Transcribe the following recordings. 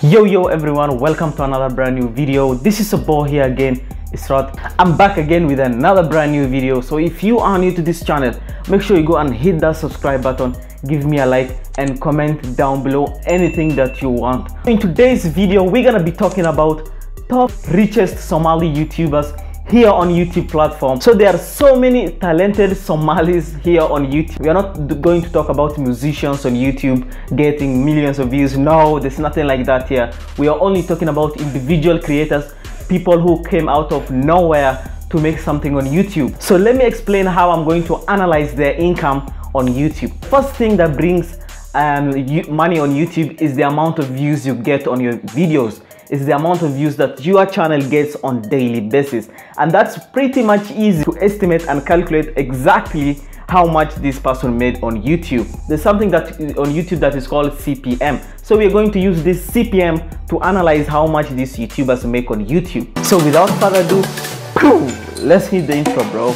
Yo everyone, welcome to another brand new video. This is a boy here again, Israt. I'm back again with another brand new video. So if you are new to this channel, make sure you go and hit that subscribe button, give me a like and comment down below anything that you want. In today's video, we're gonna be talking about top richest Somali YouTubers here on YouTube platform. So there are so many talented Somalis here on YouTube. We are not going to talk about musicians on YouTube getting millions of views. No, there's nothing like that here. We are only talking about individual creators, people who came out of nowhere to make something on YouTube. So let me explain how I'm going to analyze their income on YouTube. First thing that brings money on YouTube is the amount of views you get on your videos. Is the amount of views that your channel gets on daily basis, and that's pretty much easy to estimate and calculate exactly how much this person made on YouTube. There's something that on YouTube that is called CPM. So we're going to use this CPM to analyze how much these YouTubers make on YouTube. So without further ado, let's hit the intro, bro.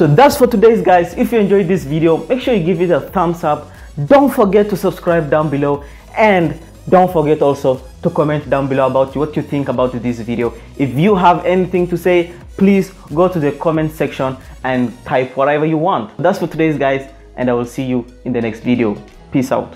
So that's for today's guys. If you enjoyed this video, make sure you give it a thumbs up. Don't forget to subscribe down below, and don't forget also to comment down below about what you think about this video. If you have anything to say, please go to the comment section and type whatever you want. That's for today's guys, and I will see you in the next video. Peace out.